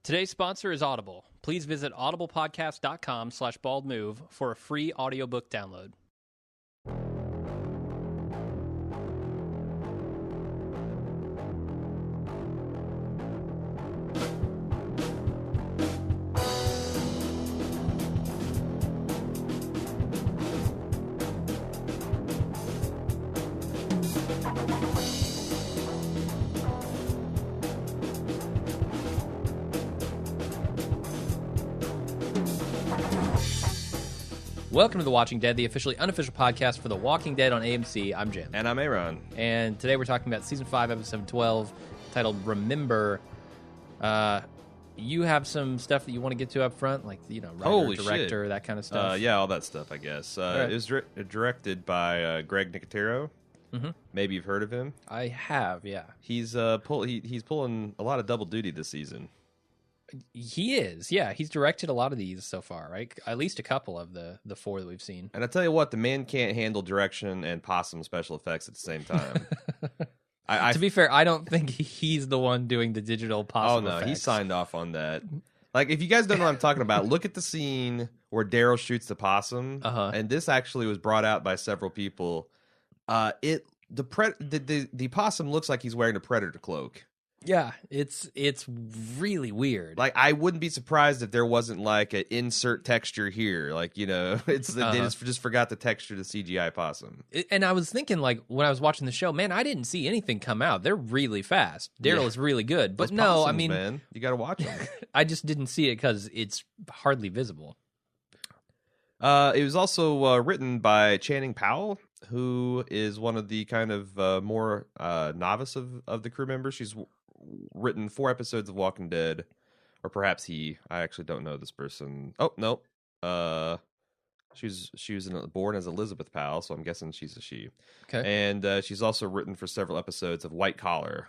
Today's sponsor is Audible. Please visit audiblepodcast.com/baldmove for a free audiobook download. Welcome to The Walking Dead, the officially unofficial podcast for The Walking Dead on AMC. I'm Jim. And I'm Aaron. And today we're talking about Season 5, Episode 12, titled Remember. You have some stuff that you want to get to up front, like, you know, writer, director, that kind of stuff? Yeah, all that stuff, I guess. Right. It was directed by Greg Nicotero. Mm-hmm. Maybe you've heard of him. I have, yeah. He's pulling a lot of double duty this season. He is, yeah. He's directed a lot of these so far, right? At least a couple of the four that we've seen. And I tell you what, the man can't handle direction and possum special effects at the same time. To be fair, I don't think he's the one doing the digital possum effects. He signed off on that. Like, if you guys don't know what I'm talking about, look at the scene where Daryl shoots the possum. And this actually was brought out by several people. The possum looks like he's wearing a predator cloak. Yeah, it's really weird. Like, I wouldn't be surprised if there wasn't like an insert texture here. Like, you know, they just forgot to texture the CGI possum. And I was thinking, like, when I was watching the show, man, I didn't see anything come out. They're really fast. Daryl is really good, but those no, possums, I mean, man, you got to watch them. I just didn't see it because it's hardly visible. It was also written by Channing Powell, who is one of the kind of more novice of the crew members. She's written 4 episodes of Walking Dead, or perhaps I actually don't know this person. Oh, no. She was born as Elizabeth Powell, so I'm guessing she's a she. Okay. And she's also written for several episodes of White Collar,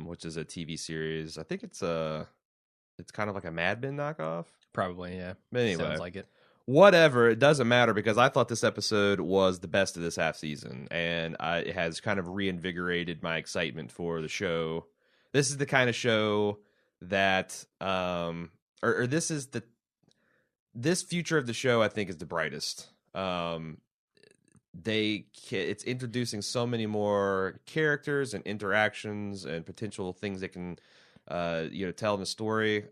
which is a TV series. I think it's kind of like a Mad Men knockoff. Probably, yeah. But anyway. Sounds like it. Whatever, it doesn't matter because I thought this episode was the best of this half season, and it has kind of reinvigorated my excitement for the show. This is the kind of show that, this future of the show I think is the brightest. It's introducing so many more characters and interactions and potential things that can, tell in the story.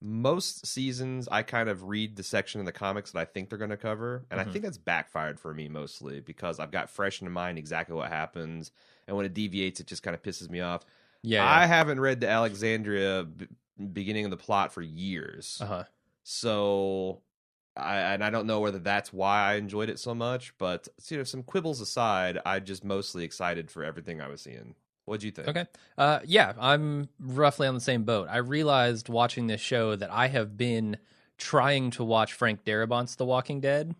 Most seasons, I kind of read the section in the comics that I think they're going to cover, and I think that's backfired for me mostly because I've got fresh in mind exactly what happens, and when it deviates, it just kind of pisses me off. Yeah, I haven't read the Alexandria beginning of the plot for years, so I don't know whether that's why I enjoyed it so much, but some quibbles aside, I'm just mostly excited for everything I was seeing. What'd you think? Okay. Yeah, I'm roughly on the same boat. I realized watching this show that I have been trying to watch Frank Darabont's The Walking Dead,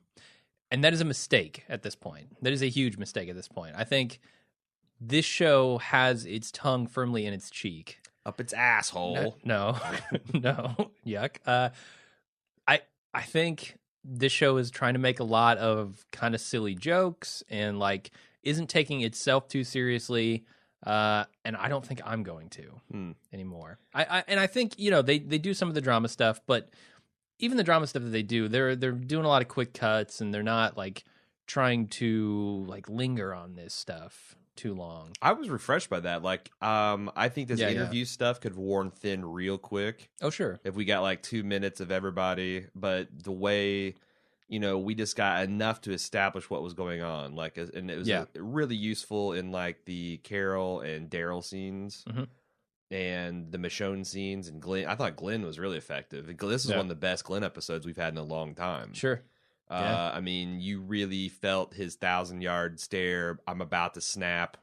and that is a mistake at this point. That is a huge mistake at this point. I think this show has its tongue firmly in its cheek. Up its asshole. No. Yuck. I think this show is trying to make a lot of kind of silly jokes and, like, isn't taking itself too seriously. And I don't think I'm going to anymore. I think, they do some of the drama stuff, but even the drama stuff that they do, they're doing a lot of quick cuts, and they're not like trying to like linger on this stuff too long. I was refreshed by that. Like, I think this interview stuff could have worn thin real quick. Oh, sure. If we got like 2 minutes of everybody, but the way, we just got enough to establish what was going on. Like, and it was really useful in like the Carol and Daryl scenes and the Michonne scenes and Glenn. I thought Glenn was really effective. This is one of the best Glenn episodes we've had in a long time. Sure. I mean, you really felt his 1,000-yard stare. I'm about to snap.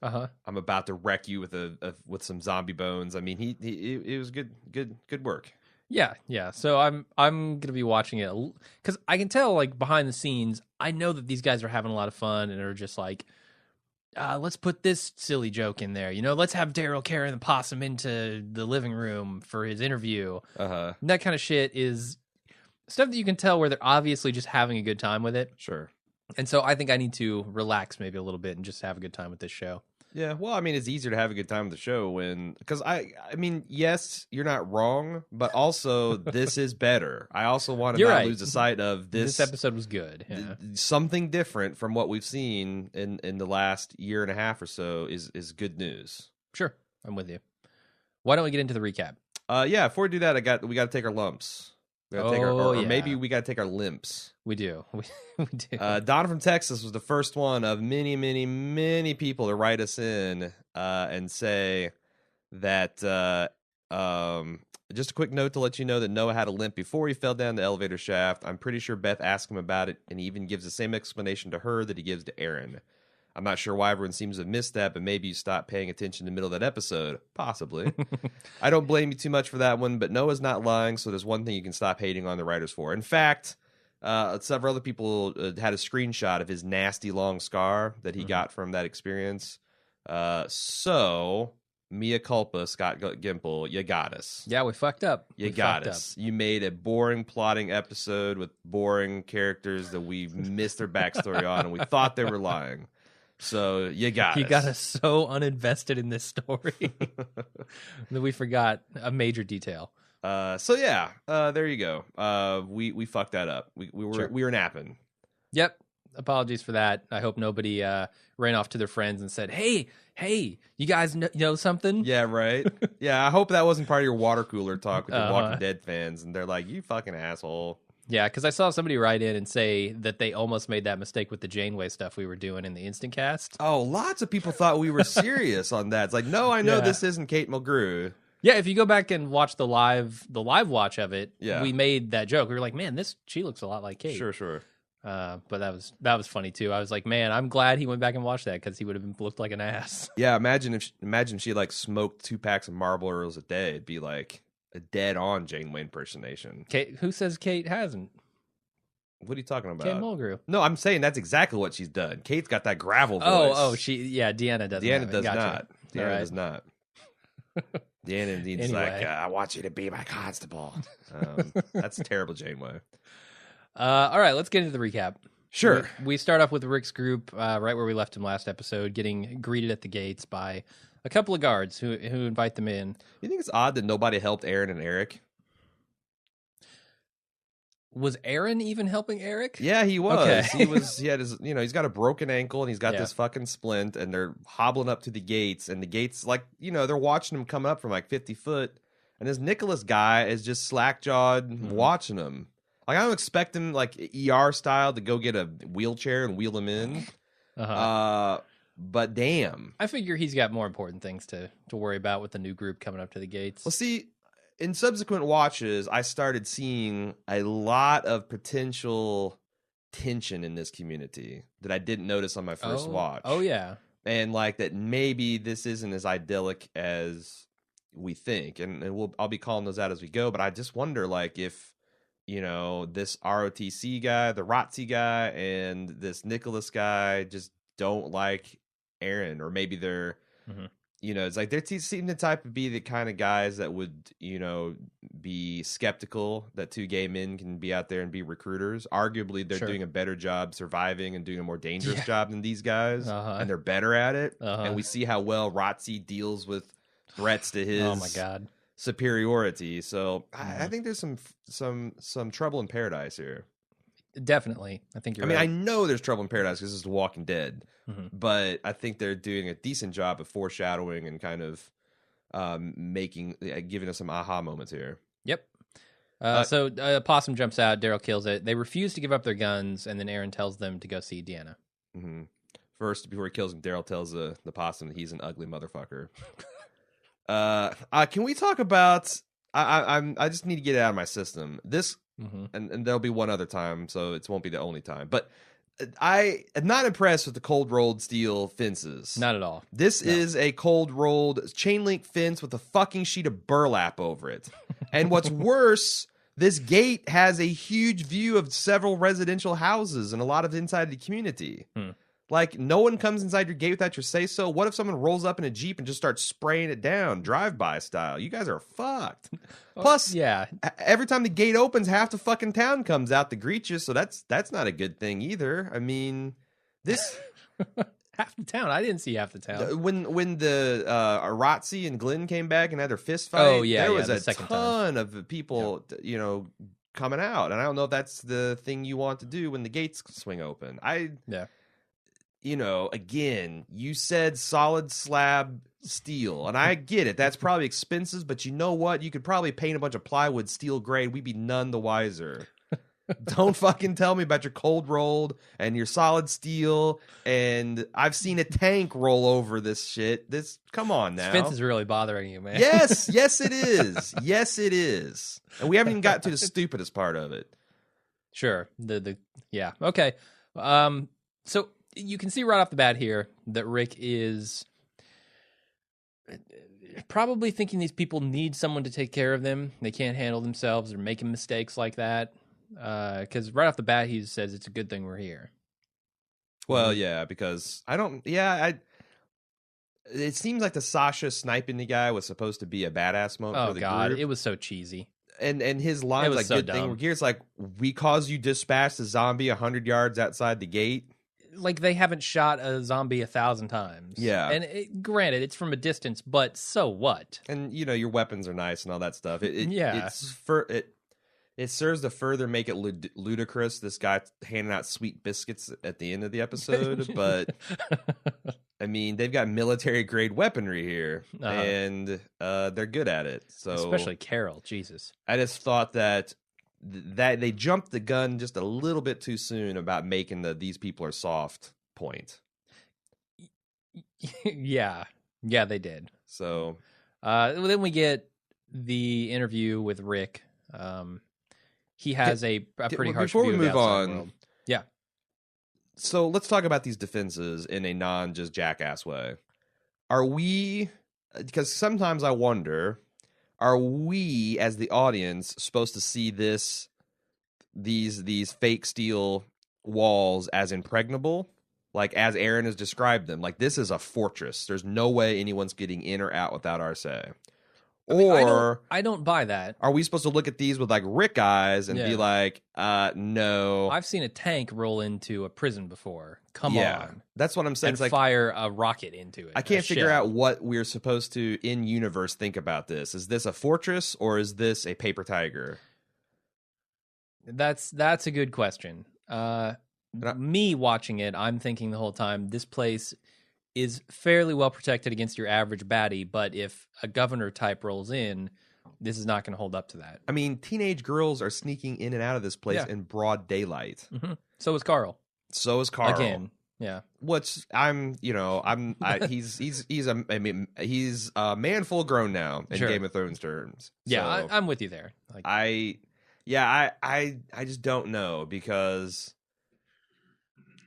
I'm about to wreck you with some zombie bones. I mean, it was good work. Yeah. So I'm gonna be watching it because I can tell, like, behind the scenes, I know that these guys are having a lot of fun and are just like, let's put this silly joke in there. Let's have Daryl carrying the possum into the living room for his interview. And that kind of shit is stuff that you can tell where they're obviously just having a good time with it. Sure. And so I think I need to relax maybe a little bit and just have a good time with this show. Yeah, well, I mean, it's easier to have a good time with the show because I mean, yes, you're not wrong, but also this is better. I also want to You're not right. lose the sight of This episode was good. Yeah. something different from what we've seen in the last year and a half or so is good news. Sure. I'm with you. Why don't we get into the recap? Yeah, before we do that, we got to take our lumps. We gotta take or maybe we got to take our limps. We do. We do. Donna from Texas was the first one of many, many, many people to write us in and say that just a quick note to let you know that Noah had a limp before he fell down the elevator shaft. I'm pretty sure Beth asked him about it, and he even gives the same explanation to her that he gives to Aaron. I'm not sure why everyone seems to have missed that, but maybe you stopped paying attention in the middle of that episode. Possibly. I don't blame you too much for that one, but Noah's not lying, so there's one thing you can stop hating on the writers for. In fact, several other people had a screenshot of his nasty long scar that he got from that experience. So, mea culpa, Scott Gimple, you got us. Yeah, we fucked up. You got us. You made a boring plotting episode with boring characters that we missed their backstory on, and we thought they were lying. So you got us so uninvested in this story that we forgot a major detail. So yeah, there you go. We fucked that up. We were napping. Yep. Apologies for that. I hope nobody ran off to their friends and said, "Hey, you guys know something?" Yeah, right. Yeah, I hope that wasn't part of your water cooler talk with the Walking Dead fans, and they're like, "You fucking asshole." Yeah, because I saw somebody write in and say that they almost made that mistake with the Janeway stuff we were doing in the Instant Cast. Oh, lots of people thought we were serious on that. It's like, no, I know this isn't Kate Mulgrew. Yeah, if you go back and watch the live watch of it, we made that joke. We were like, man, she looks a lot like Kate. Sure. But that was funny too. I was like, man, I'm glad he went back and watched that because he would have looked like an ass. Yeah, imagine she like smoked 2 packs of Marlboros a day. It'd be like a dead-on Janeway impersonation. Kate, who says Kate hasn't? What are you talking about? Kate Mulgrew. No, I'm saying that's exactly what she's done. Kate's got that gravel voice. Deanna doesn't. Deanna does gotcha. not. Deanna does not. Deanna indeed is like, I want you to be my constable. That's terrible Janeway. All right, let's get into the recap. Sure. We start off with Rick's group right where we left him last episode, getting greeted at the gates by a couple of guards who invite them in. You think it's odd that nobody helped Aaron and Eric? Was Aaron even helping Eric? Yeah, he was. Okay. He had his, he's got a broken ankle and he's got this fucking splint, and they're hobbling up to the gates, and the gates, like, they're watching him come up from like 50 foot, and this Nicholas guy is just slack-jawed watching him. Like, I don't expect him, like, ER style to go get a wheelchair and wheel him in. But damn. I figure he's got more important things to worry about with the new group coming up to the gates. Well, see, in subsequent watches, I started seeing a lot of potential tension in this community that I didn't notice on my first watch. Oh, yeah. And, like, that maybe this isn't as idyllic as we think. And I'll be calling those out as we go. But I just wonder, like, if this ROTC guy, the ROTC guy, and this Nicholas guy just don't like Aaron, or maybe they're, it's like they seem the type to be the kind of guys that would, be skeptical that 2 gay men can be out there and be recruiters. Arguably, they're doing a better job surviving and doing a more dangerous job than these guys, and they're better at it. And we see how well ROTC deals with threats to his. Oh my God. Superiority. So I think there's some trouble in paradise here. Definitely. I think you're right. I know there's trouble in paradise because this is The Walking Dead, but I think they're doing a decent job of foreshadowing and kind of giving us some aha moments here. Yep. So Possum jumps out, Daryl kills it. They refuse to give up their guns, and then Aaron tells them to go see Deanna. First, before he kills him, Daryl tells the Possum that he's an ugly motherfucker. Can we talk about? I just need to get it out of my system. This, and there'll be one other time, so it won't be the only time. But I am not impressed with the cold rolled steel fences. Not at all. This is a cold rolled chain link fence with a fucking sheet of burlap over it. And what's worse, this gate has a huge view of several residential houses and a lot of inside the community. Like, no one comes inside your gate without your say-so. What if someone rolls up in a Jeep and just starts spraying it down, drive-by style? You guys are fucked. Plus, every time the gate opens, half the fucking town comes out to greet you, so that's not a good thing either. I mean, this... Half the town. I didn't see half the town. When the Aratsi and Glenn came back and had their fist fight, Oh, yeah, there yeah, was the a second ton of people, coming out. And I don't know if that's the thing you want to do when the gates swing open. Yeah. Again, you said solid slab steel, and I get it. That's probably expensive, but you know what? You could probably paint a bunch of plywood steel grade. We'd be none the wiser. Don't fucking tell me about your cold rolled and your solid steel. And I've seen a tank roll over this shit. Come on now. This fence is really bothering you, man. Yes, it is. Yes, it is. And we haven't even got to the stupidest part of it. Sure. Yeah. Okay. So you can see right off the bat here that Rick is probably thinking these people need someone to take care of them. They can't handle themselves. They're making mistakes like that. Because right off the bat, he says it's a good thing we're here. Well, yeah, because it seems like the Sasha sniping the guy was supposed to be a badass moment for the group. It was so cheesy. And his lines like, so good dumb. thing. Where Gear's like, we caused you dispatch the zombie 100 yards outside the gate. Like, they haven't shot a zombie 1,000 times. Yeah. And granted, it's from a distance, but so what? And, your weapons are nice and all that stuff. Yeah. It serves to further make it ludicrous, this guy handing out sweet biscuits at the end of the episode. But, I mean, they've got military-grade weaponry here, and they're good at it. So especially Carol, Jesus. I just thought that they jumped the gun just a little bit too soon about making these people are soft point. Yeah, they did. So then we get the interview with Rick. He has a pretty harsh before view we of the move outside on. world. Yeah. So let's talk about these defenses in a non just jackass way. Are we? Because sometimes I wonder, are we as the audience supposed to see these fake steel walls as impregnable? Like as Aaron has described them, like this is a fortress. There's no way anyone's getting in or out without our say. I don't buy that. Are we supposed to look at these with like Rick eyes and be like, no? I've seen a tank roll into a prison before. Come on. That's what I'm saying. And fire a rocket into it. I can't figure out what we're supposed to, in universe, think about this. Is this a fortress or is this a paper tiger? That's a good question. Me watching it, I'm thinking the whole time, this place is fairly well protected against your average baddie, but if a governor type rolls in, this is not going to hold up to that. I mean, teenage girls are sneaking in and out of this place in broad daylight. Mm-hmm. So is Carl. Again, yeah. He's a man full grown now in Game of Thrones terms. Yeah, so I'm with you there. I just don't know, because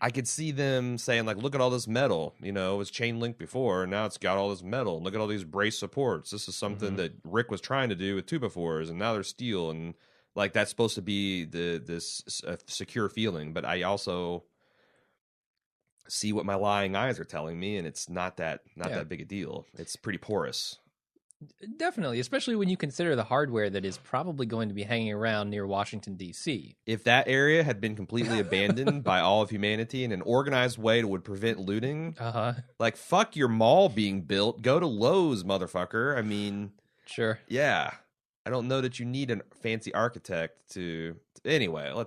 I could see them saying, like, look at all this metal. It was chain link before, and now it's got all this metal. Look at all these brace supports. This is something that Rick was trying to do with 2x4s, and now they're steel. And, like, that's supposed to be this secure feeling. But I also see what my lying eyes are telling me, and it's not that big a deal. It's pretty porous. Definitely, especially when you consider the hardware that is probably going to be hanging around near Washington, D.C. If that area had been completely abandoned by all of humanity in an organized way that would prevent looting, like, fuck your mall being built. Go to Lowe's, motherfucker. I mean, sure. Yeah. I don't know that you need a fancy architect to... Anyway, All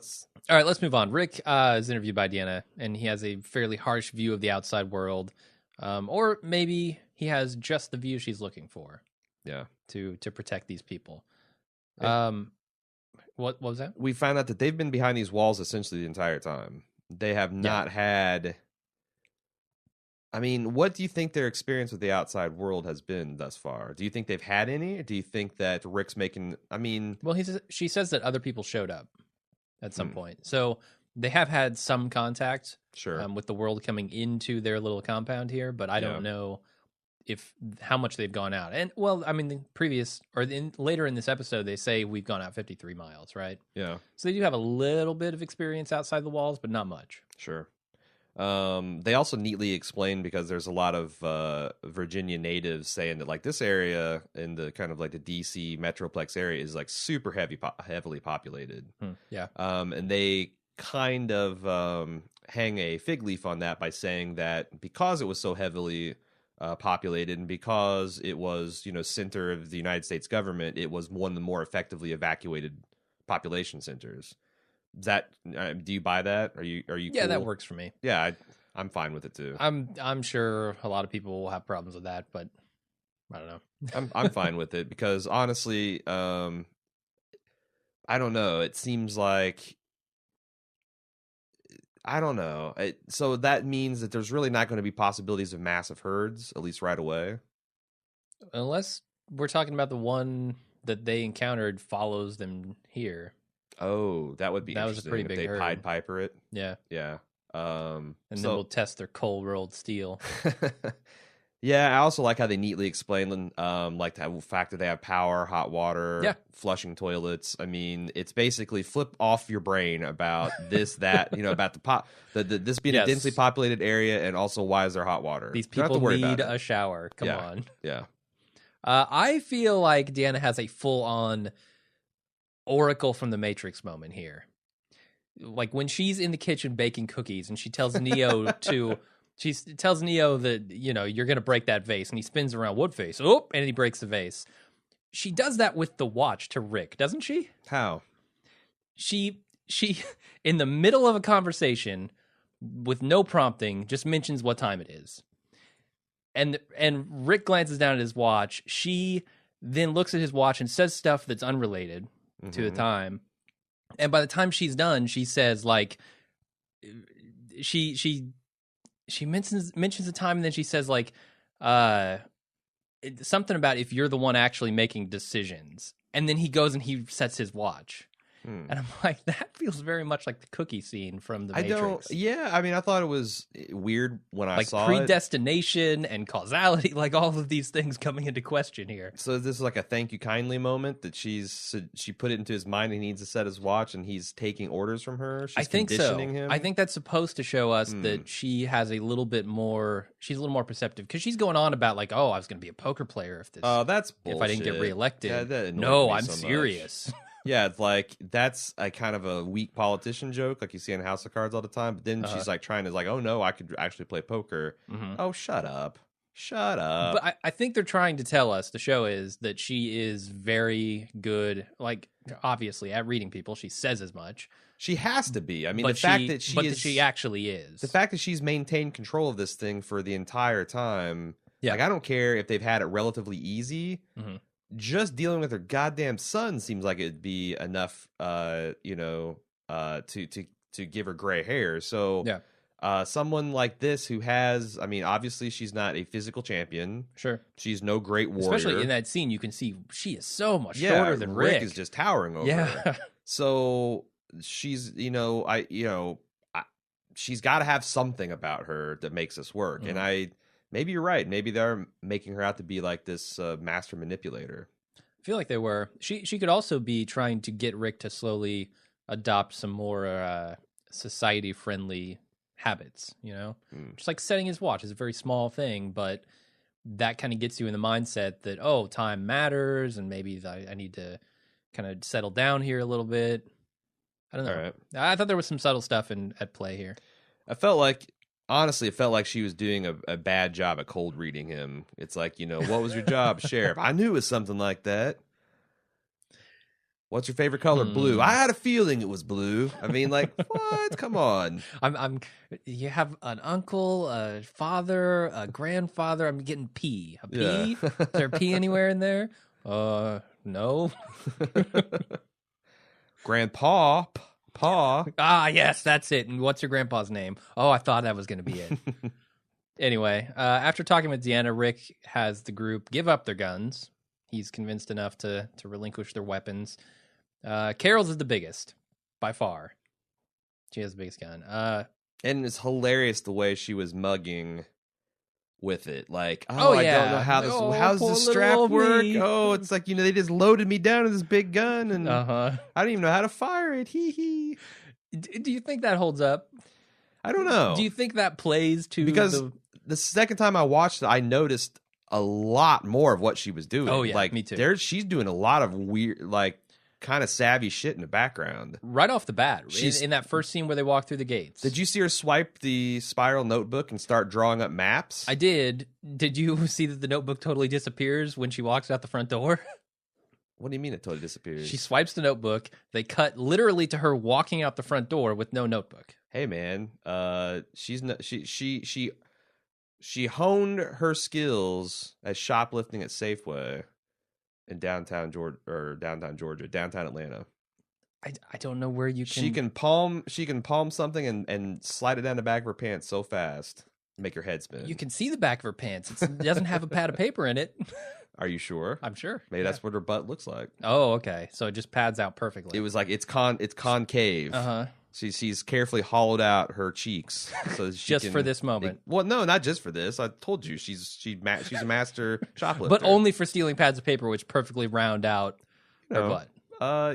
right, let's move on. Rick is interviewed by Deanna, and he has a fairly harsh view of the outside world. Or maybe he has just the view she's looking for. Yeah, to protect these people. What was that? We found out that they've been behind these walls essentially the entire time. They have not had... I mean, what do you think their experience with the outside world has been thus far? Do you think they've had any? Or do you think that Rick's making... I mean... Well, she says that other people showed up at some point. So they have had some contact with the world coming into their little compound here, but I don't know how much they've gone out. And well, I mean, later in this episode, they say we've gone out 53 miles, right? Yeah. So they do have a little bit of experience outside the walls, but not much. Sure. They also neatly explain, because there's a lot of Virginia natives saying that, like, this area in the kind of like the DC Metroplex area is like super heavily populated. Yeah. And they kind of hang a fig leaf on that by saying that because it was so heavily populated and because it was, center of the United States government, it was one of the more effectively evacuated population centers. Is that do you buy that? Are you Yeah, cool? that works for me. Yeah, I'm fine with it too. I'm sure a lot of people will have problems with that, but I don't know. I'm fine with it because honestly, I don't know. It seems like I don't know. So that means that there's really not going to be possibilities of massive herds, at least right away. Unless we're talking about the one that they encountered follows them here. Oh, that would be That was a interesting pretty if big they herd. Pied Piper it. Yeah. Yeah. And then we'll test their cold rolled steel. Yeah, I also like how they neatly explain like the fact that they have power, hot water, flushing toilets. I mean, it's basically flip off your brain about this, that, about this being a densely populated area, and also why is there hot water? These people need a shower. Come on. Yeah. I feel like Deanna has a full on Oracle from the Matrix moment here. Like when she's in the kitchen baking cookies and she tells Neo she tells Neo that, you're going to break that vase, and he spins around, what vase? Oh, and he breaks the vase. She does that with the watch to Rick, doesn't she? How? She in the middle of a conversation with no prompting just mentions what time it is. And Rick glances down at his watch. She then looks at his watch and says stuff that's unrelated to the time. And by the time she's done, she says like she mentions the time, and then she says like something about if you're the one actually making decisions. And then he goes and he sets his watch. And I'm like, that feels very much like the cookie scene from the Matrix. I mean, I thought it was weird when I saw predestination and causality, like all of these things coming into question here. So this is like a thank you kindly moment that she put it into his mind and he needs to set his watch and he's taking orders from her. She's conditioning him. I think that's supposed to show us that she has she's a little more perceptive, because she's going on about like, oh, I was going to be a poker player if that's bullshit. If I didn't get reelected. Yeah, no, I'm serious. Yeah, it's like that's a kind of a weak politician joke, like you see in House of Cards all the time. But then she's like trying to like, oh no, I could actually play poker. Oh, shut up. But I think they're trying to tell us, the show is, that she is very good, like obviously at reading people. She says as much. She has to be. I mean, that she actually is. The fact that she's maintained control of this thing for the entire time. Yeah. Like I don't care if they've had it relatively easy. Just dealing with her goddamn son seems like it'd be enough, to give her gray hair. So, someone like this who has, I mean, obviously she's not a physical champion. Sure, she's no great warrior. Especially in that scene, you can see she is so much shorter than Rick. Rick is just towering over her. So she's, she's got to have something about her that makes this work, and maybe you're right. Maybe they're making her out to be like this master manipulator. I feel like they were. She could also be trying to get Rick to slowly adopt some more society-friendly habits, Just like setting his watch is a very small thing, but that kind of gets you in the mindset that, oh, time matters, and maybe I need to kind of settle down here a little bit. I don't know. Right. I thought there was some subtle stuff at play here. Honestly, it felt like she was doing a bad job at cold reading him. It's like, what was your job, Sheriff? I knew it was something like that. What's your favorite color? Blue. I had a feeling it was blue. I mean, like, what? Come on. You have an uncle, a father, a grandfather. I'm getting P. A P? Yeah. Is there a P anywhere in there? No. Grandpa. Pa. Ah, yes, that's it. And what's your grandpa's name? Oh, I thought that was going to be it. Anyway, after talking with Deanna, Rick has the group give up their guns. He's convinced enough to relinquish their weapons. Carol's is the biggest, by far. She has the biggest gun. And it's hilarious the way she was mugging with it. Like, I don't know how's the strap work? Me. Oh, it's like, they just loaded me down with this big gun, and I didn't even know how to fire it. Hee hee. Do you think that holds up? I don't know. Do you think that plays to because the second time I watched it, I noticed a lot more of what she was doing. Oh yeah, like, me too. She's doing a lot of weird, like, kind of savvy shit in the background. Right off the bat, She's- in that first scene where they walk through the gates. Did you see her swipe the spiral notebook and start drawing up maps? I did. Did you see that the notebook totally disappears when she walks out the front door? What do you mean it totally disappears? She swipes the notebook. They cut literally to her walking out the front door with no notebook. Hey man, she honed her skills at shoplifting at Safeway in downtown Atlanta. I don't know where you can. She can palm something and slide it down the back of her pants so fast, make your head spin. You can see the back of her pants. It doesn't have a pad of paper in it. Are you sure? I'm sure. Maybe that's what her butt looks like. Oh, okay. So it just pads out perfectly. It was like it's concave. Uh-huh. She's carefully hollowed out her cheeks so that she Just can, for this moment. Well, no, not just for this. I told you she's a master shoplifter, But only for stealing pads of paper, which perfectly round out her No. butt.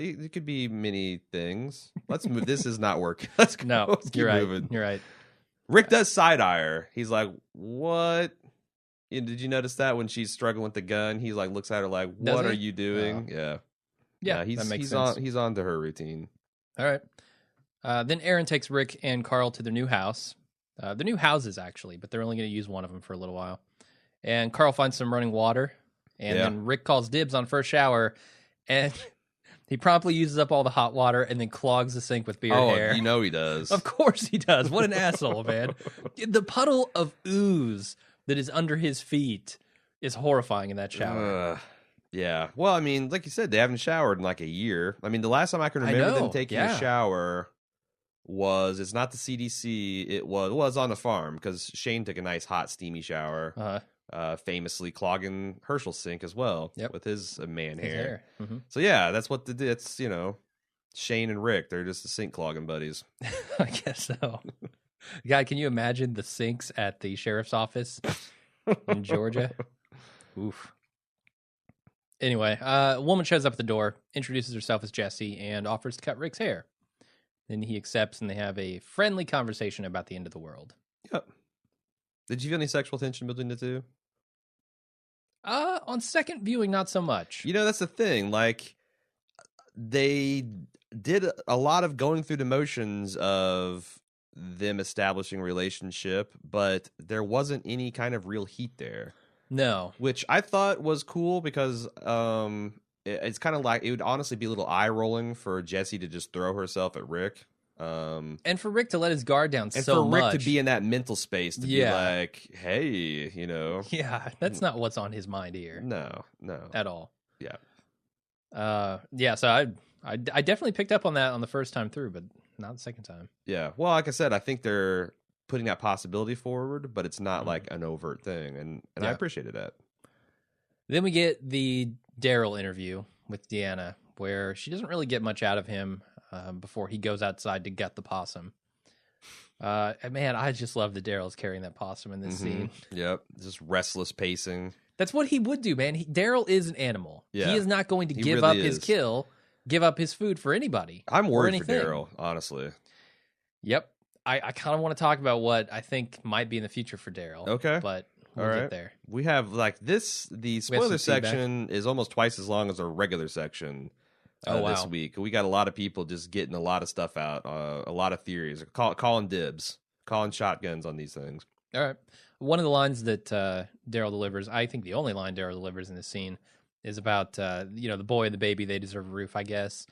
It could be many things. Let's move. This is not working. Let's go. No, Let's keep you're right. moving. You're right. Rick does side eye her. He's like, "What?" Did you notice that when she's struggling with the gun? He's like, looks at her like, Does "What he? are you doing?" Yeah, He's that makes he's sense. on he's on to her routine. All right. Then Aaron takes Rick and Carl to their new house. Their new houses, actually, but they're only going to use one of them for a little while. And Carl finds some running water. And then Rick calls dibs on first shower. And he promptly uses up all the hot water and then clogs the sink with beard hair. You know he does. Of course he does. What an asshole, man. The puddle of ooze that is under his feet is horrifying in that shower. Yeah. Well, I mean, like you said, they haven't showered in like a year. I mean, the last time I can remember them taking a shower it's not the CDC. It was on the farm because Shane took a nice hot steamy shower, famously clogging Herschel's sink as well with his man hair. Mm-hmm. So yeah, that's what it's Shane and Rick. They're just the sink clogging buddies. I guess so. God, can you imagine the sinks at the sheriff's office in Georgia? Oof. Anyway, a woman shows up at the door, introduces herself as Jessie, and offers to cut Rick's hair. Then he accepts, and they have a friendly conversation about the end of the world. Yep. Did you feel any sexual tension between the two? On second viewing, not so much. That's the thing. Like, they did a lot of going through the motions of them establishing a relationship, but there wasn't any kind of real heat there. No. Which I thought was cool because it's kind of like it would honestly be a little eye rolling for Jessie to just throw herself at Rick. And for Rick to let his guard down and so for Rick much. to be in that mental space to be like, hey, Yeah, that's not what's on his mind here. No. At all. Yeah. Yeah, so I definitely picked up on that on the first time through, but not the second time. Yeah. Well, like I said, I think they're putting that possibility forward, but it's not like an overt thing. And I appreciated that. Then we get the Daryl interview with Deanna, where she doesn't really get much out of him before he goes outside to gut the possum. Man, I just love that Daryl's carrying that possum in this scene. Yep. Just restless pacing. That's what he would do, man. Daryl is an animal. Yeah. He is not going to give really up his is. kill, give up his food for anybody. I'm worried for anything. Daryl, honestly. Yep. I kind of want to talk about what I think might be in the future for Daryl. Okay. But we'll get there. We have the spoiler some section is almost twice as long as our regular section this week. We got a lot of people just getting a lot of stuff out, a lot of theories, calling dibs, calling shotguns on these things. All right. One of the lines that Daryl delivers, I think the only line Daryl delivers in this scene, is about the boy and the baby. They deserve a roof, I guess.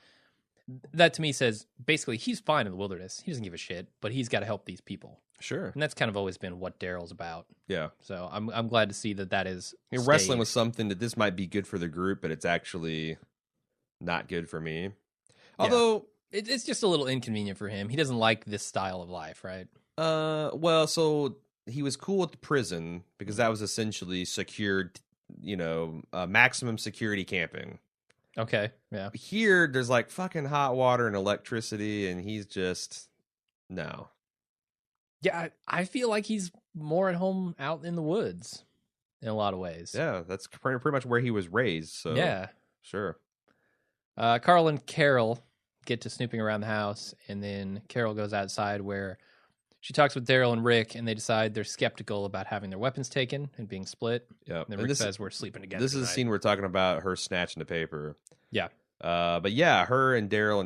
That to me says basically he's fine in the wilderness. He doesn't give a shit, but he's got to help these people. Sure. And that's kind of always been what Daryl's about. Yeah. So I'm glad to see that is You're wrestling with something that this might be good for the group, but it's actually not good for me. Although it's just a little inconvenient for him. He doesn't like this style of life, right? Well, so he was cool with the prison because that was essentially secured, maximum security camping. Okay, yeah. Here, there's like fucking hot water and electricity, and he's just no. Yeah, I feel like he's more at home out in the woods in a lot of ways. Yeah, that's pretty much where he was raised. So yeah, sure. Carl and Carol get to snooping around the house, and then Carol goes outside where she talks with Daryl and Rick, and they decide they're skeptical about having their weapons taken and being split. Yeah. And then Rick says, we're sleeping together This is tonight. a scene we're talking about her snatching the paper. Yeah. But yeah, her and Daryl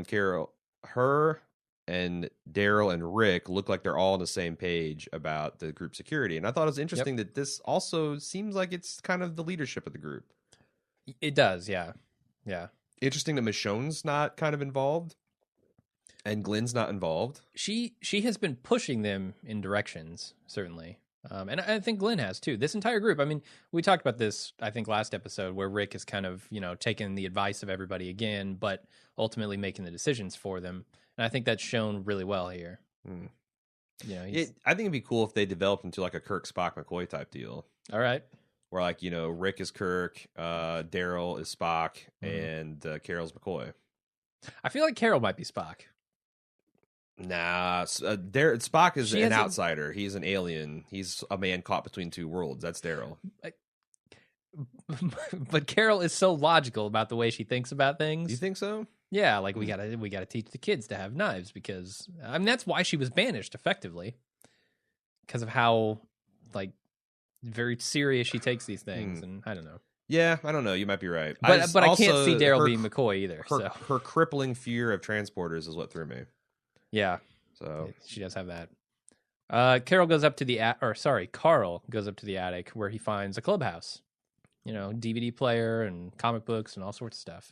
and Rick look like they're all on the same page about the group security. And I thought it was Yep, interesting that this also seems like it's kind of the leadership of the group. it does. Yeah, yeah. Interesting that Michonne's not kind of involved and Glenn's not involved. She has been pushing them in directions, certainly. And I think Glenn has too. This entire group. I mean, we talked about this, I think, last episode where Rick is kind of, taking the advice of everybody again, but ultimately making the decisions for them. And I think that's shown really well here. Hmm. He's I think it'd be cool if they developed into like a Kirk, Spock, McCoy type deal. all right. Where like, Rick is Kirk, Daryl is Spock, and Carol's McCoy. I feel like Carol might be Spock. Nah, Spock is an outsider. He's an alien. He's a man caught between two worlds. That's Daryl. But Carol is so logical about the way she thinks about things. You think so? Yeah, like we gotta teach the kids to have knives because that's why she was banished effectively, because of how like very serious she takes these things, and I don't know. Yeah, I don't know. You might be right. But I can't see Daryl being McCoy either. Her crippling fear of transporters is what threw me. Yeah, so she does have that. Carl goes up to the attic where he finds a clubhouse, DVD player and comic books and all sorts of stuff.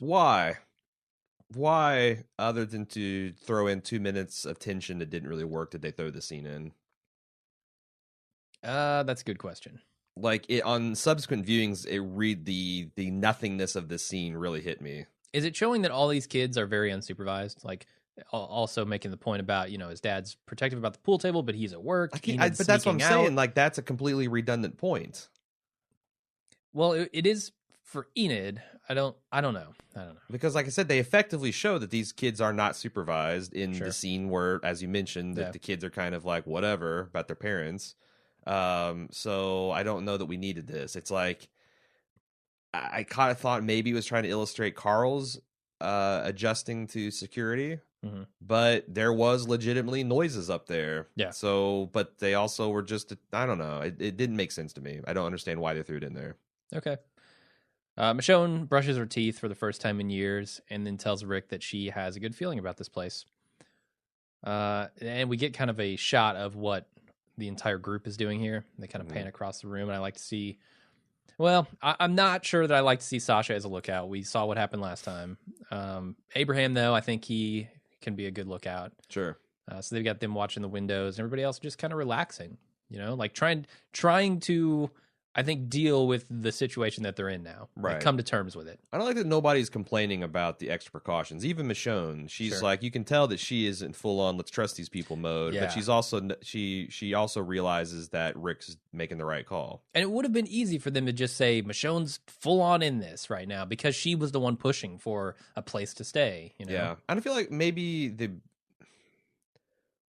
Why, other than to throw in 2 minutes of tension that didn't really work, did they throw the scene in? That's a good question. Like on subsequent viewings, the nothingness of this scene really hit me. Is it showing that all these kids are very unsupervised? Like, also making the point about his dad's protective about the pool table, but he's at work. But that's what I'm saying. Like, that's a completely redundant point. Well, it is for Enid. I don't know. Because, like I said, they effectively show that these kids are not supervised in the scene where, as you mentioned, that the kids are kind of like whatever about their parents. So I don't know that we needed this. It's like I kind of thought maybe it was trying to illustrate Carl's adjusting to security. Mm-hmm. But there was legitimately noises up there. Yeah. So, but they also were just, I don't know. It didn't make sense to me. I don't understand why they threw it in there. Okay. Michonne brushes her teeth for the first time in years and then tells Rick that she has a good feeling about this place. And we get kind of a shot of what the entire group is doing here. They kind of pan across the room, and I like to see... Well, I'm not sure that I like to see Sasha as a lookout. We saw what happened last time. Abraham, though, I think he can be a good lookout. Sure. So they've got them watching the windows, and everybody else just kind of relaxing, like trying to, I think, deal with the situation that they're in now. Right. Like, come to terms with it. I don't like that nobody's complaining about the extra precautions. Even Michonne, she's like, you can tell that she isn't full on let's trust these people mode, but she's also she also realizes that Rick's making the right call. And it would have been easy for them to just say Michonne's full on in this right now because she was the one pushing for a place to stay. Yeah, I don't feel like maybe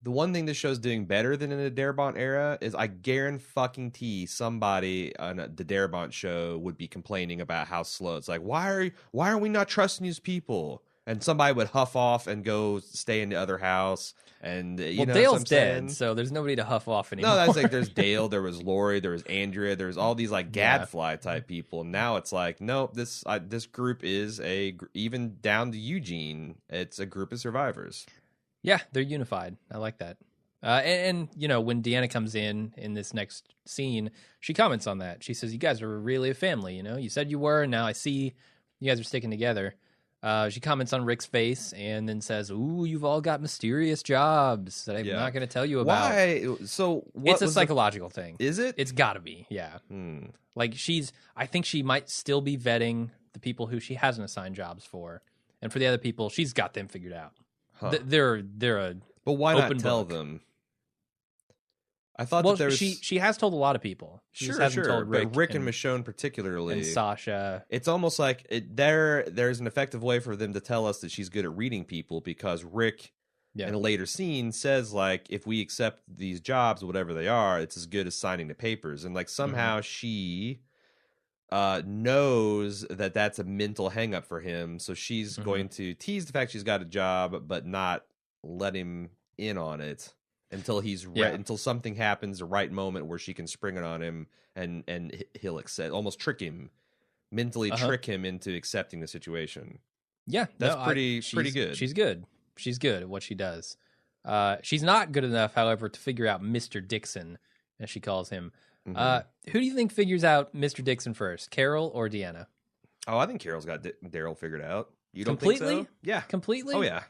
the one thing this show's doing better than in the Darabont era is I guarantee somebody on the Darabont show would be complaining about how slow. It's like, why are we not trusting these people? And somebody would huff off and go stay in the other house. And Dale's dead, so there's nobody to huff off anymore. No, that's like there's Dale, there was Lori, there was Andrea, there's all these like gadfly type people. And now it's like, nope, this group is even down to Eugene. It's a group of survivors. Yeah, they're unified. I like that. And when Deanna comes in this next scene, she comments on that. She says, "You guys are really a family. You said you were, and now I see you guys are sticking together." She comments on Rick's face and then says, "Ooh, you've all got mysterious jobs that I'm not going to tell you about." Why? So it's a psychological thing. Is it? It's got to be. Yeah. Like I think she might still be vetting the people who she hasn't assigned jobs for, and for the other people, she's got them figured out. Huh. They're a but why not tell book. them? I thought that there was... she has told a lot of people. She sure, hasn't told Rick and Michonne particularly, and Sasha. It's almost like there's an effective way for them to tell us that she's good at reading people because Rick, in a later scene, says like if we accept these jobs, whatever they are, it's as good as signing the papers, and like somehow she knows that that's a mental hang up for him, so she's going to tease the fact she's got a job but not let him in on it until until something happens, the right moment where she can spring it on him and he'll accept, almost trick him, mentally trick him into accepting the situation. Yeah, That's no, pretty good. She's good. She's good at what she does. She's not good enough, however, to figure out Mr. Dixon, as she calls him. Mhm. Who do you think figures out Mr. Dixon first, Carol or Deanna? Oh, I think Carol's got Daryl figured out. You don't think Completely? so? Yeah. Completely? Oh yeah.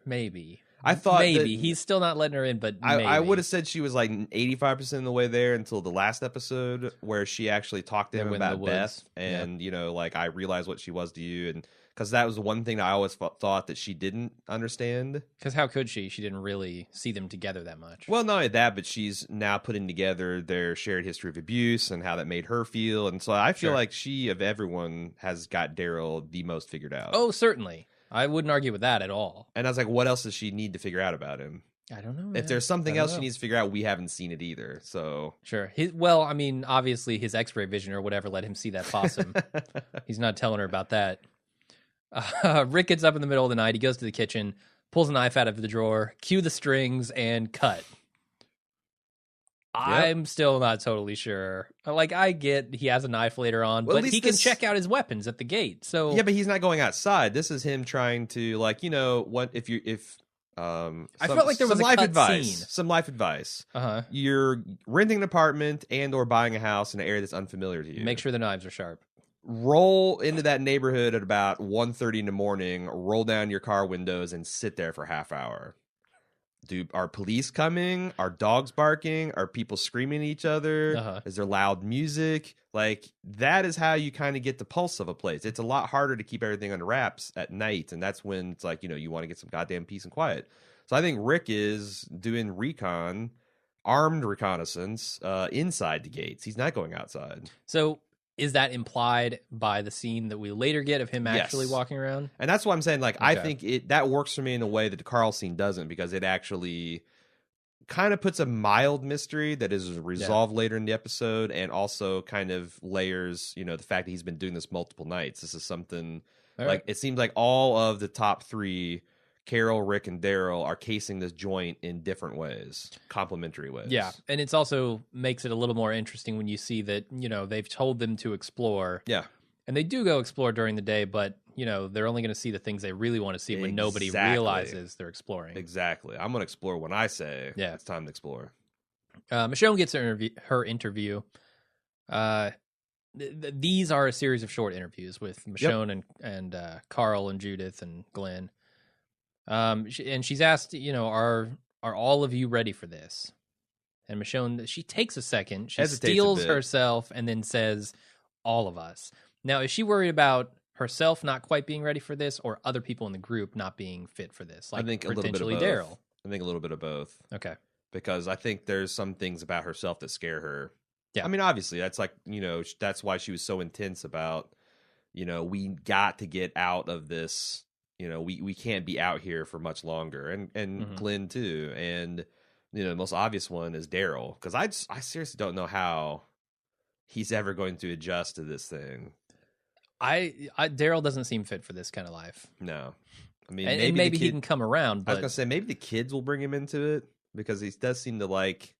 Maybe. I thought maybe that he's still not letting her in, but maybe. I would have said she was like 85% of the way there until the last episode where she actually talked to They him went in the about woods. Beth and, like, I realized what she was to you. And because that was the one thing that I always thought that she didn't understand. Because how could she? She didn't really see them together that much. Well, not only that, but she's now putting together their shared history of abuse and how that made her feel. And so I feel Sure. like she, of everyone, has got Daryl the most figured out. Oh, certainly. I wouldn't argue with that at all. And I was like, what else does she need to figure out about him? I don't know. If there's something I don't else she know. needs to figure out, we haven't seen it either. So Sure. Well, I mean, obviously his X-ray vision or whatever let him see that possum. He's not telling her about that. Rick gets up in the middle of the night. He goes to the kitchen, pulls a knife out of the drawer, cue the strings, and cut. I'm still not totally sure. Like, I get he has a knife later on, Well, at but he least can this- check out his weapons at the gate. So yeah, but he's not going outside. This is him trying to, like, what if I felt like there was some a life cut advice. scene. Some life advice. uh-huh. You're renting an apartment and or buying a house in an area that's unfamiliar to you. Make sure the knives are sharp. Roll into that neighborhood at about 1:30 in the morning, roll down your car windows and sit there for a half hour. Are police coming? Are dogs barking? Are people screaming at each other? Uh-huh. Is there loud music? Like, that is how you kind of get the pulse of a place. It's a lot harder to keep everything under wraps at night, and that's when it's like, you want to get some goddamn peace and quiet. So I think Rick is doing armed reconnaissance inside the gates. He's not going outside. So is that implied by the scene that we later get of him actually Yes. walking around? And that's why I'm saying, like, I Okay. think that works for me in a way that the Carl scene doesn't, because it actually kind of puts a mild mystery that is resolved later in the episode, and also kind of layers, the fact that he's been doing this multiple nights. This is something All like right. it seems like all of the top three, Carol, Rick, and Daryl, are casing this joint in different ways, complementary ways. Yeah, and it's also makes it a little more interesting when you see that, they've told them to explore. Yeah. And they do go explore during the day, but, they're only going to see the things they really want to see when nobody Exactly. realizes they're exploring. Exactly. I'm going to explore when I say it's time to explore. Michonne gets her interview. These are a series of short interviews with Michonne and Carl and Judith and Glenn. And she's asked, are all of you ready for this? And Michonne, she takes a second, she Hesitates a steals bit. herself, and then says, all of us. Now, is she worried about herself not quite being ready for this, or other people in the group not being fit for this? Like, I think a little bit of potentially both. Daryl. I think a little bit of both. Okay. Because I think there's some things about herself that scare her. Yeah. I mean, obviously, that's like, that's why she was so intense about, we got to get out of this. We can't be out here for much longer. And Mhm. Glenn, too. And, the most obvious one is Daryl. Because I seriously don't know how he's ever going to adjust to this thing. Daryl doesn't seem fit for this kind of life. No. I mean, And maybe he can come around, I was but going to say, maybe the kids will bring him into it, because he does seem to, like,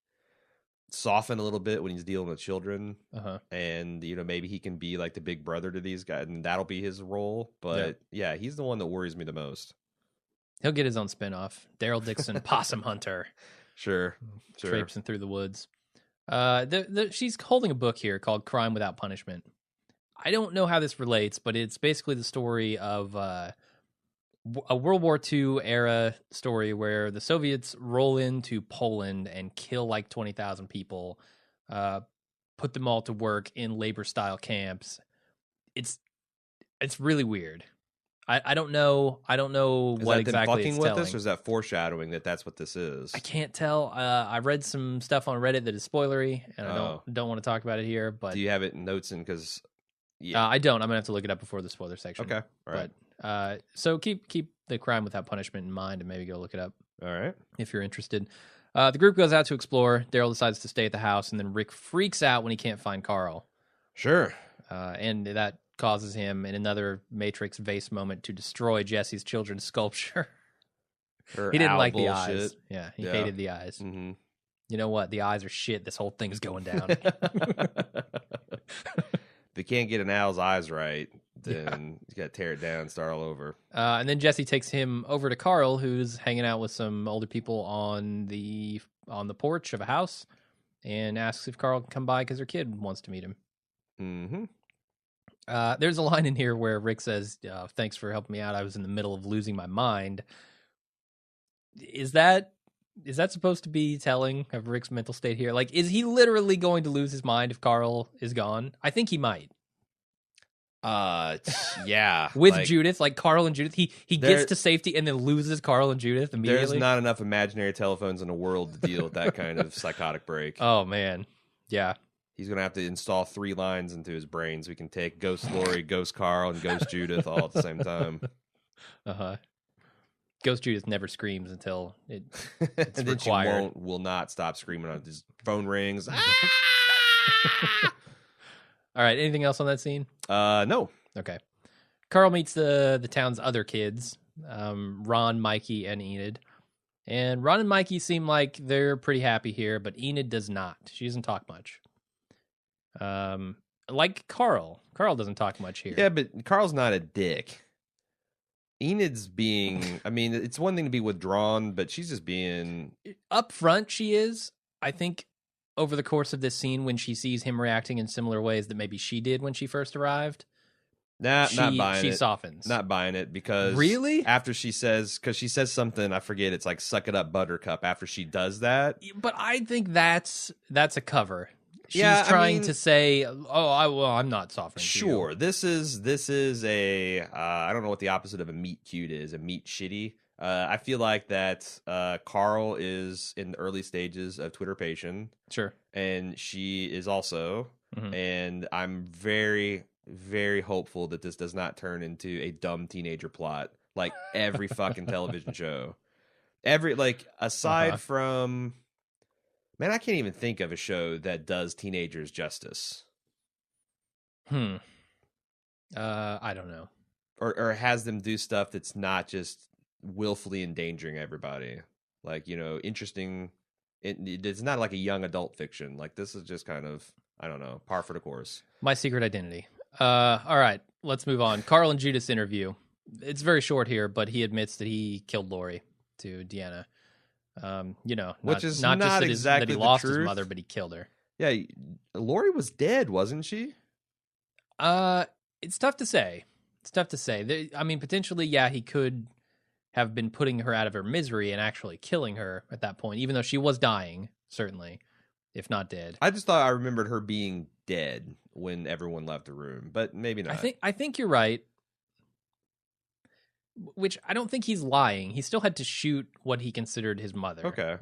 soften a little bit when he's dealing with children. uh-huh. And, maybe he can be like the big brother to these guys, and that'll be his role. But yeah, he's the one that worries me the most. He'll get his own spinoff. Daryl Dixon, Possum Hunter, Sure. traipsing through the woods. She's holding a book here called Crime Without Punishment. I don't know how this relates, but it's basically the story of a World War II era story where the Soviets roll into Poland and kill like 20,000 people, put them all to work in labor-style camps. It's really weird. I don't know. I don't know Is what that exactly them fucking it's with telling. us, or is that foreshadowing that that's what this is? I can't tell. I read some stuff on Reddit that is spoilery, and I don't want to talk about it here. But Do you have it in notes? Because I don't. I'm gonna have to look it up before the spoiler section. Okay. All right. But so keep the Crime Without Punishment in mind, and maybe go look it up All right. if you're interested. The group goes out to explore. Daryl decides to stay at the house, and then Rick freaks out when he can't find Carl. Sure. And that causes him, in another Matrix vase moment, to destroy Jesse's children's sculpture. He didn't like the eyes. Yeah, he hated the eyes. Mm-hmm. You know what? The eyes are shit. This whole thing's going down. The you can't get an owl's eyes right, then you got to tear it down and start all over. And then Jesse takes him over to Carl, who's hanging out with some older people on the porch of a house, and asks if Carl can come by because her kid wants to meet him. Mm-hmm. There's a line in here where Rick says, "Thanks for helping me out. I was in the middle of losing my mind." Is that supposed to be telling of Rick's mental state here? Like, is he literally going to lose his mind if Carl is gone? I think he might. Yeah. With Judith, like Carl and Judith, he gets to safety and then loses Carl and Judith immediately. There's not enough imaginary telephones in the world to deal with that kind of psychotic break. Oh, man. Yeah. He's going to have to install 3 lines into his brain so we can take Ghost Lori, Ghost Carl, and Ghost Judith all at the same time. Uh-huh. Ghost Judith never screams until it's and then required. She will not stop screaming on his phone rings. All right, anything else on that scene? No. Okay. Carl meets the town's other kids, Ron, Mikey, and Enid. And Ron and Mikey seem like they're pretty happy here, but Enid does not. She doesn't talk much. Like Carl. Carl doesn't talk much here. Yeah, but Carl's not a dick. Enid's being, I mean, it's one thing to be withdrawn, but she's just being... Up front, she is. I think over the course of this scene, when she sees him reacting in similar ways that maybe she did when she first arrived, not buying it. She softens. Not buying it because... Really? After she says, because she says something, I forget, it's like, suck it up, buttercup, after she does that. But I think that's a cover. She's trying to say, I'm not softening. Sure, this is a I don't know what the opposite of a meet cute is. A meet shitty. I feel like that Carl is in the early stages of Twitterpation. Sure, and she is also. Mm-hmm. And I'm very, very hopeful that this does not turn into a dumb teenager plot like every fucking television show. Aside from. Man, I can't even think of a show that does teenagers justice. I don't know. Or has them do stuff that's not just willfully endangering everybody. Like, interesting. It's not like a young adult fiction. Like, this is just kind of, I don't know, par for the course. My Secret Identity. All right, let's move on. Carl and Judith's interview. It's very short here, but he admits that he killed Lori to Deanna. Which is not just exactly that he lost truth. his mother, but he killed her. Yeah, Lori was dead, wasn't she? It's tough to say. I mean, potentially, yeah, he could have been putting her out of her misery and actually killing her at that point, even though she was dying, certainly, if not dead. I just thought I remembered her being dead when everyone left the room, but maybe not. I think you're right. Which I don't think he's lying. He still had to shoot what he considered his mother. Okay.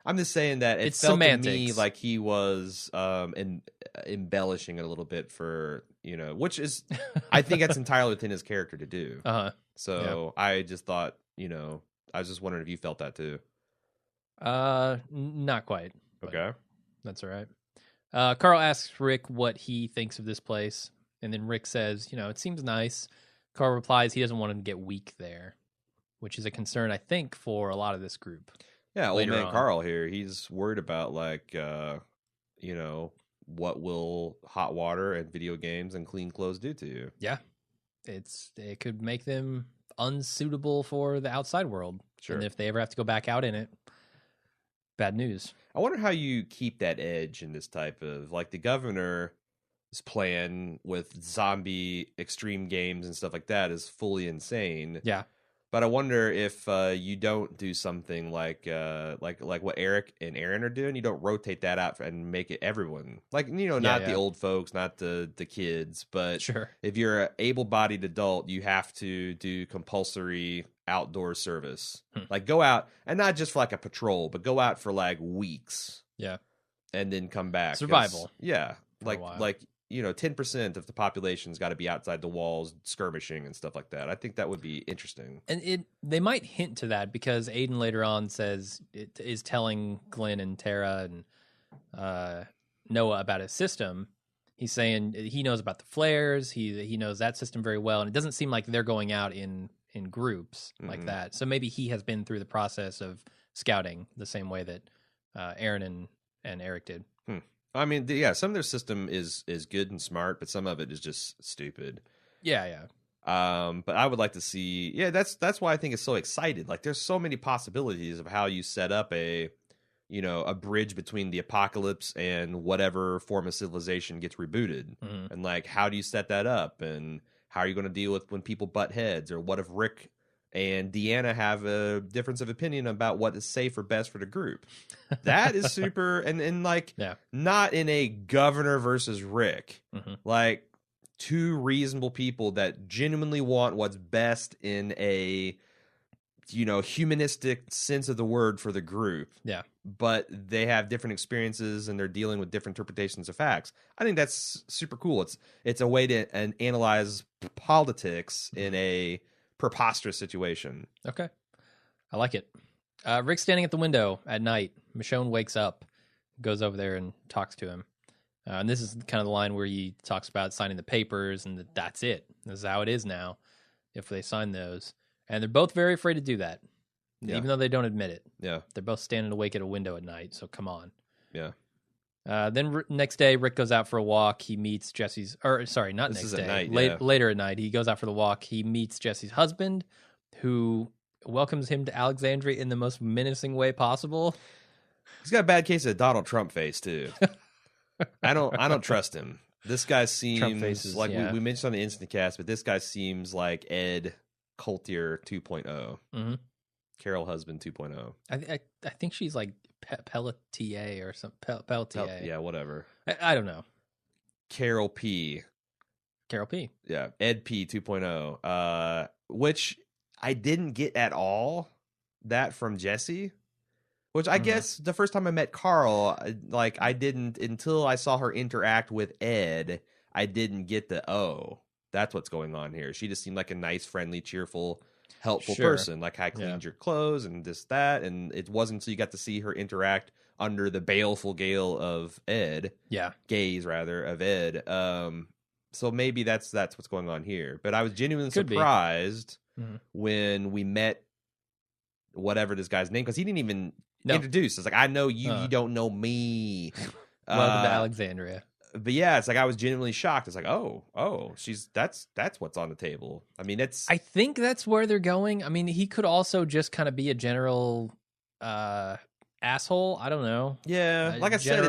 I'm just saying that it it's felt semantics. To me like he was embellishing it a little bit for, which is, I think that's entirely within his character to do. So yeah. I just thought, I was just wondering if you felt that too. Not quite. Okay. That's all right. Carl asks Rick what he thinks of this place. And then Rick says, it seems nice. Carl replies he doesn't want him to get weak there, which is a concern, I think, for a lot of this group. Yeah, old man Carl here. He's worried about, what will hot water and video games and clean clothes do to you? Yeah. It could make them unsuitable for the outside world. Sure. And if they ever have to go back out in it, bad news. I wonder how you keep that edge in this type of, the governor's plan with zombie extreme games and stuff like that is fully insane. Yeah. But I wonder if you don't do something like what Eric and Aaron are doing. You don't rotate that out and make it everyone. Not the old folks, not the kids. But sure. If you're an able-bodied adult, you have to do compulsory outdoor service. Go out, and not just for a patrol, but go out for weeks. Yeah. And then come back. Survival. Yeah. 10% of the population's got to be outside the walls skirmishing and stuff like that. I think that would be interesting. And they might hint to that because Aiden later on says it is telling Glenn and Tara and Noah about his system. He's saying he knows about the flares. He knows that system very well. And it doesn't seem like they're going out in groups like that. So maybe he has been through the process of scouting the same way that Aaron and Eric did. I mean, yeah, some of their system is good and smart, but some of it is just stupid. Yeah. But I would like to see, yeah, that's why I think it's so excited. Like, there's so many possibilities of how you set up a bridge between the apocalypse and whatever form of civilization gets rebooted. Mm-hmm. And like, how do you set that up? And how are you going to deal with when people butt heads? Or what if Rick and Deanna have a difference of opinion about what is safe or best for the group? That is super, and like, Yeah. not in a governor versus Rick, Mm-hmm. like two reasonable people that genuinely want what's best in a humanistic sense of the word for the group. Yeah. But they have different experiences and they're dealing with different interpretations of facts. I think that's super cool. It's a way to analyze politics in a preposterous situation. Okay. I like it. Rick's standing at the window at night. Michonne wakes up, goes over there and talks to him. And this is kind of the line where he talks about signing the papers and that's it. This is how it is now if they sign those. And they're both very afraid to do that, even though they don't admit it. Yeah. They're both standing awake at a window at night, so come on. Yeah. Then next day, Rick goes out for a walk. He meets Jesse's, or sorry, not This next is day. at night, Later at night, he goes out for the walk. He meets Jesse's husband, who welcomes him to Alexandria in the most menacing way possible. He's got a bad case of Donald Trump face too. I don't trust him. This guy seems faces, like yeah. we mentioned on the Instant Cast, but this guy seems like Ed Coulter 2.0. Mm-hmm. Carol Husband 2.0. I think she's like Pelletier or something. Pelletier. Yeah, whatever. I don't know. Carol P. Carol P. Yeah, Ed P 2.0. Which I didn't get at all that from Jesse. Which I guess the first time I met Carl, like I didn't until I saw her interact with Ed, I didn't get that's what's going on here. She just seemed like a nice, friendly, cheerful, helpful person. Like, I cleaned your clothes and this, that. And it wasn't until you got to see her interact under the baleful gale of Ed. Yeah. Gaze, rather, of Ed. So maybe that's what's going on here. But I was genuinely Could surprised when we met whatever this guy's name, because he didn't even introduce. It's like, I know you, you don't know me. Welcome to Alexandria. But yeah, it's like I was genuinely shocked. It's like, that's what's on the table. I mean, I think that's where they're going. I mean, he could also just kind of be a general asshole. I don't know. Yeah, like I said,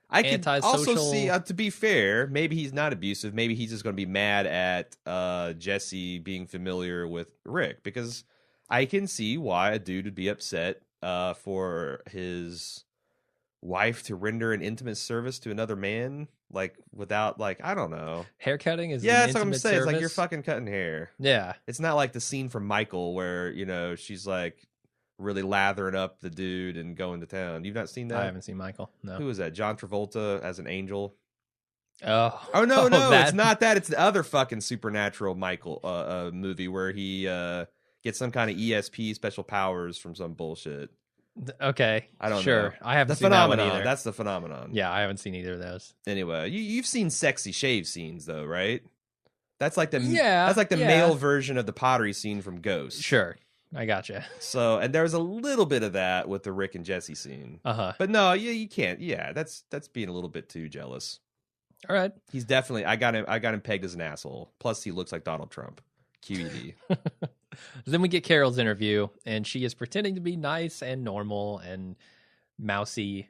I could also see. To be fair, maybe he's not abusive. Maybe he's just going to be mad at Jesse being familiar with Rick, because I can see why a dude would be upset for his wife to render an intimate service to another man, like without, like, I don't know. Haircutting is that's what I'm saying. Service. It's like, you're fucking cutting hair. Yeah, it's not like the scene from Michael where she's like really lathering up the dude and going to town. You've not seen that? I haven't seen Michael. No. Who is that? John Travolta as an angel. Oh no, it's not that. It's the other fucking supernatural Michael movie where he gets some kind of ESP special powers from some bullshit. Okay, I don't know. I haven't seen Phenomenon. That one either. That's the Phenomenon. Yeah, I haven't seen either of those. Anyway, you've seen sexy shave scenes though, right? That's like the the male version of the pottery scene from Ghost. Sure, I gotcha. So, and there was a little bit of that with the Rick and Jesse scene. But no, you can't. Yeah, that's being a little bit too jealous. All right, he's definitely. I got him pegged as an asshole. Plus, he looks like Donald Trump. QED. Then we get Carol's interview, and she is pretending to be nice and normal and mousy.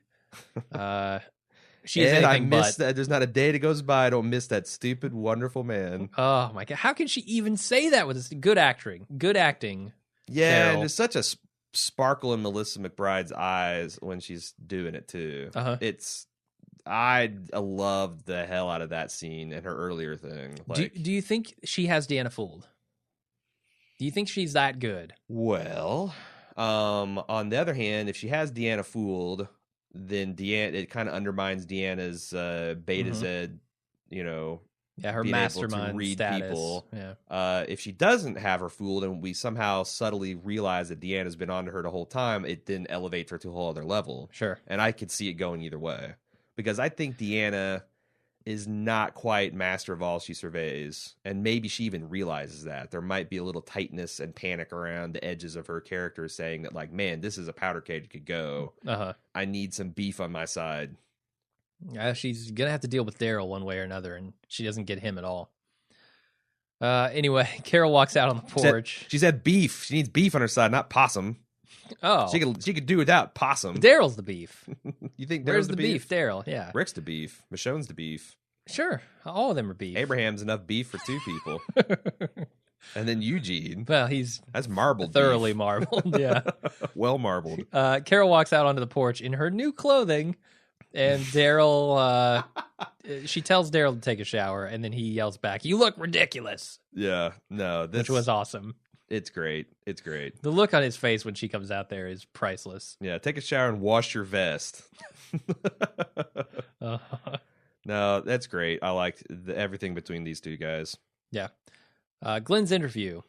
She's anything I miss but. that. There's not a day that goes by I don't miss that stupid, wonderful man. Oh my god! How can she even say that with this good acting? Good acting. Yeah, Carol. and there's such a sparkle in Melissa McBride's eyes when she's doing it too. I loved the hell out of that scene and her earlier thing. Like, do you think she has Deanna fooled? Do you think she's that good? Well, on the other hand, if she has Deanna fooled, then it kind of undermines Deanna's beta Z, her being mastermind able to read status. people. Yeah. If she doesn't have her fooled, and we somehow subtly realize that Deanna's been onto her the whole time, it then elevates her to a whole other level. Sure. And I could see it going either way, because I think Deanna is not quite master of all she surveys, and maybe she even realizes that there might be a little tightness and panic around the edges of her character, saying that, like, man, this is a powder keg that could go. I need some beef on my side. She's gonna have to deal with Daryl one way or another, and she doesn't get him at all. Anyway, Carol walks out on the porch. She said beef. She needs beef on her side, not possum. Oh, she could do without possum. Daryl's the beef. You think Where's Daryl's the beef? Daryl, yeah. Rick's the beef. Michonne's the beef. Sure, all of them are beef. Abraham's enough beef for 2 people. And then Eugene. Well, that's marbled thoroughly beef. marbled, yeah. Well marbled. Carol walks out onto the porch in her new clothing, and Daryl, she tells Daryl to take a shower, and then he yells back, "You look ridiculous." Yeah, no, which was awesome. It's great. It's great. The look on his face when she comes out there is priceless. Yeah, take a shower and wash your vest. No, that's great. I liked everything between these 2 guys. Yeah. Glenn's interview.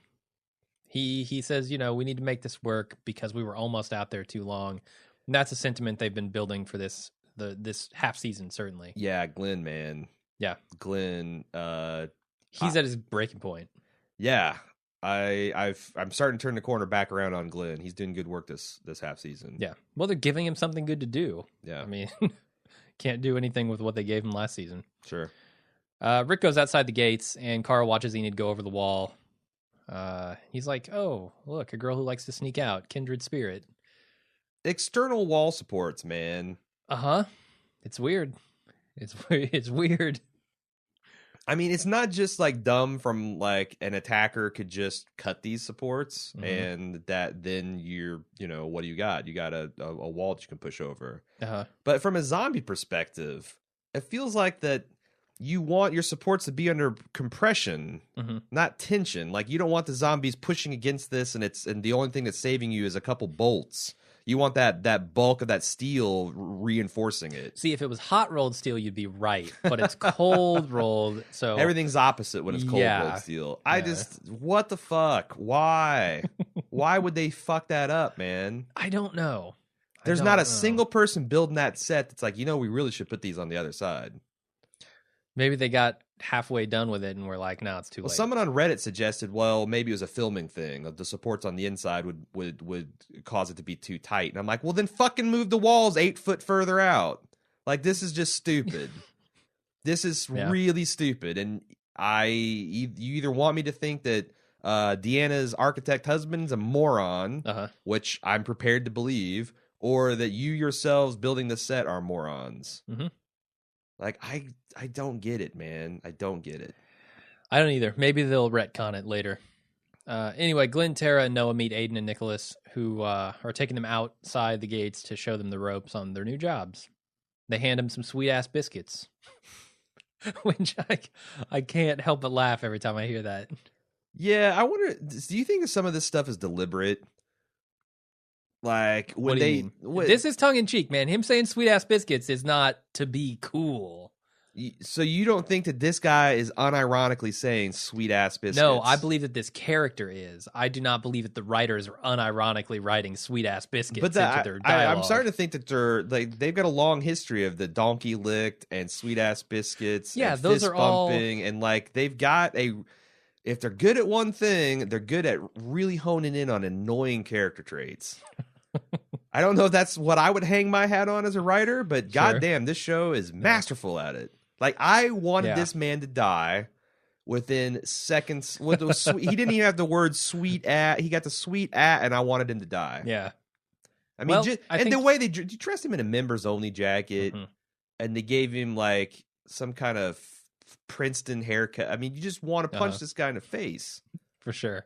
He says, we need to make this work because we were almost out there too long. And that's a sentiment they've been building for this half season, certainly. Yeah, Glenn, man. Yeah. Glenn, he's at his breaking point. Yeah. I'm starting to turn the corner back around on Glenn. He's doing good work this half season. Yeah. Well, they're giving him something good to do. Yeah. I mean, can't do anything with what they gave him last season. Sure. Rick goes outside the gates, and Carl watches Enid go over the wall. He's like, "Oh, look, a girl who likes to sneak out, kindred spirit." External wall supports, man. Uh-huh. It's weird. It's weird. I mean, it's not just like dumb from like an attacker could just cut these supports and that then what do you got? You got a wall that you can push over. Uh-huh. But from a zombie perspective, it feels like that you want your supports to be under compression, not tension. Like you don't want the zombies pushing against this and the only thing that's saving you is a couple bolts. You want that bulk of that steel reinforcing it. See, if it was hot rolled steel, you'd be right, but it's cold rolled, so everything's opposite when it's cold rolled steel. What the fuck? Why? Why would they fuck that up, man? I don't know. There's not a single person building that set that's like, we really should put these on the other side. Maybe they got halfway done with it and were like, no, it's too late. Someone on Reddit suggested, well, maybe it was a filming thing. The supports on the inside would cause it to be too tight. And I'm like, well, then fucking move the walls 8 foot further out. Like, this is just stupid. This is really stupid. And you either want me to think that Deanna's architect husband's a moron, which I'm prepared to believe, or that you yourselves building the set are morons. Like, I don't get it, man. I don't get it. I don't either. Maybe they'll retcon it later. Anyway, Glenn, Tara, and Noah meet Aiden and Nicholas, who are taking them outside the gates to show them the ropes on their new jobs. They hand them some sweet-ass biscuits, which I can't help but laugh every time I hear that. Yeah, I wonder, do you think some of this stuff is deliberate? Like, what do you mean? This is tongue-in-cheek, man. Him saying sweet-ass biscuits is not to be cool. So you don't think that this guy is unironically saying sweet-ass biscuits? No, I believe that this character is. I do not believe that the writers are unironically writing sweet-ass biscuits into their dialogue. I'm starting to think that they've got a long history of the donkey licked and sweet-ass biscuits and those are bumping, and like they've got if they're good at one thing, they're good at really honing in on annoying character traits. I don't know if that's what I would hang my hat on as a writer, but goddamn, this show is masterful at it. Like, I wanted this man to die within seconds. He didn't even have the word sweet at. He got the sweet at, and I wanted him to die. Yeah. I mean, the way they dressed him in a members only jacket, and they gave him like some kind of Princeton haircut. I mean, you just want to punch this guy in the face. For sure.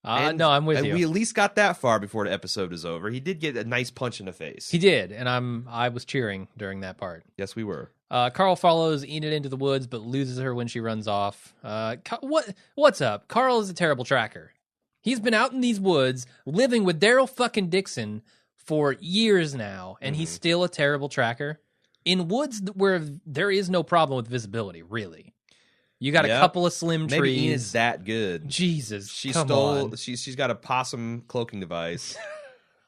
No, I'm with you. We at least got that far before the episode is over. He did get a nice punch in the face. He did, and I was cheering during that part. Yes, we were. Carl follows Enid into the woods, but loses her when she runs off. What's up? Carl is a terrible tracker. He's been out in these woods, living with Daryl fucking Dixon for years now, and he's still a terrible tracker. In woods where there is no problem with visibility, really. You got a couple of slim trees. Maybe Enid's that good. Jesus, she's got a possum cloaking device,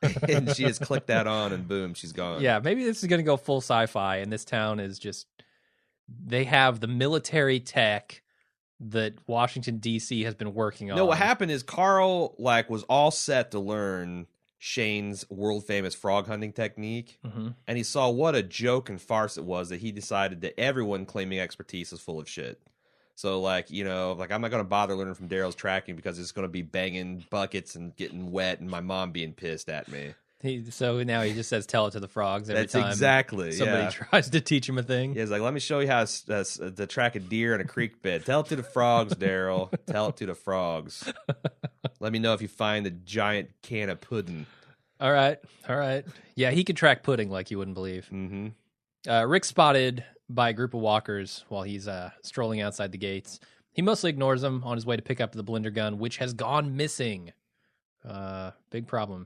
and she just clicked that on, and boom, she's gone. Yeah, maybe this is going to go full sci-fi, and this town is just they have the military tech that Washington D.C. has been working on. No, what happened is Carl was all set to learn Shane's world famous frog hunting technique, Mm-hmm. and he saw what a joke and farce it was that he decided that everyone claiming expertise is full of shit. So, like, you know, like I'm not going to bother learning from Daryl's tracking because it's going to be banging buckets and getting wet and my mom being pissed at me. So now he just says, "Tell it to the frogs" every That's time exactly, somebody yeah. tries to teach him a thing. Yeah, he's like, let me show you how to track a deer in a creek bed. Tell it to the frogs, Daryl. Tell it to the frogs. Let me know if you find a giant can of pudding. All right. Yeah, he could track pudding like you wouldn't believe. Mm-hmm. Rick's spotted by a group of walkers while he's strolling outside the gates. He mostly ignores them on his way to pick up the blender gun, which has gone missing. Big problem.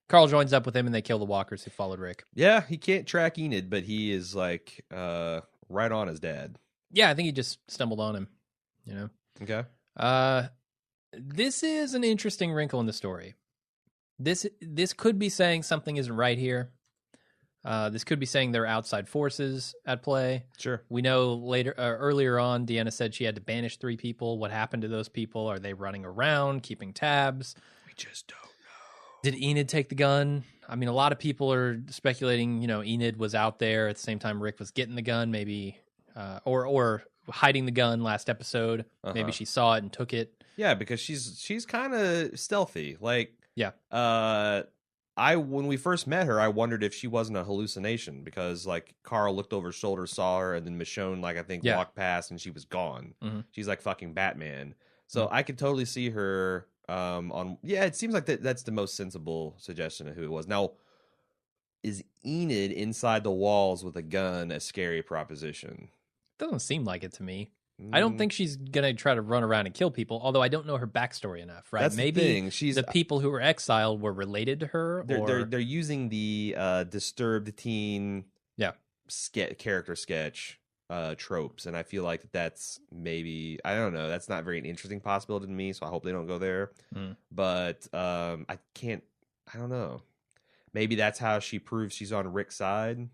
Carl joins up with him, and they kill the walkers who followed Rick. Yeah, he can't track Enid, but he is like right on his dad. Yeah, I think he just stumbled on him. You know. Okay. This is an interesting wrinkle in the story. This could be saying something isn't right here. This could be saying there are outside forces at play. Sure. We know earlier on, Deanna said she had to banish 3 people. What happened to those people? Are they running around, keeping tabs? We just don't know. Did Enid take the gun? I mean, a lot of people are speculating, you know, Enid was out there at the same time Rick was getting the gun, maybe, or hiding the gun last episode. Maybe she saw it and took it. Yeah, because she's kind of stealthy. Like, yeah. When we first met her, I wondered if she wasn't a hallucination because like Carl looked over his shoulder, saw her, and then Michonne, like I think, walked past and she was gone. Mm-hmm. She's like fucking Batman. So I could totally see her it seems like that's the most sensible suggestion of who it was. Now, is Enid inside the walls with a gun a scary proposition? Doesn't seem like it to me. I don't think she's gonna try to run around and kill people, although I don't know her backstory enough, right? That's Maybe the thing. the people who were exiled were related to her. They're using the disturbed teen character sketch tropes, and I feel like that's maybe, I don't know, that's not very an interesting possibility to me, so I hope they don't go there. But I don't know, maybe that's how she proves she's on Rick's side,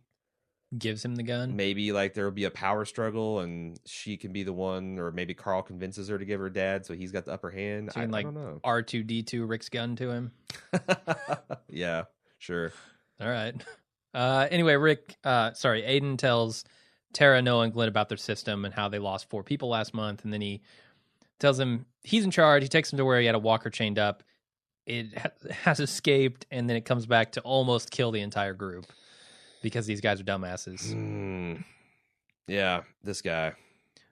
gives him the gun. Maybe like there will be a power struggle and she can be the one, or maybe Carl convinces her to give her dad so he's got the upper hand. So I don't know, R2-D2 Rick's gun to him. Yeah, sure. All right. Anyway, Aiden tells Tara, Noah, and Glenn about their system and how they lost 4 people last month. And then he tells him he's in charge. He takes him to where he had a walker chained up. It has escaped, and then it comes back to almost kill the entire group because these guys are dumbasses. Yeah, this guy.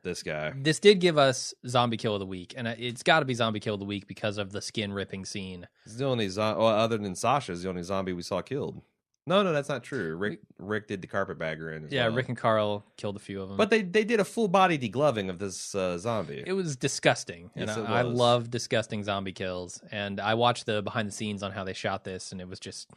This did give us Zombie Kill of the Week, and it's got to be Zombie Kill of the Week because of the skin ripping scene. It's the only other than Sasha, is the only zombie we saw killed. No, that's not true. Rick did the carpetbagger in as well. Rick and Carl killed a few of them. But they did a full body degloving of this zombie. It was disgusting. Yes, and I love disgusting zombie kills. And I watched the behind the scenes on how they shot this, and it was just,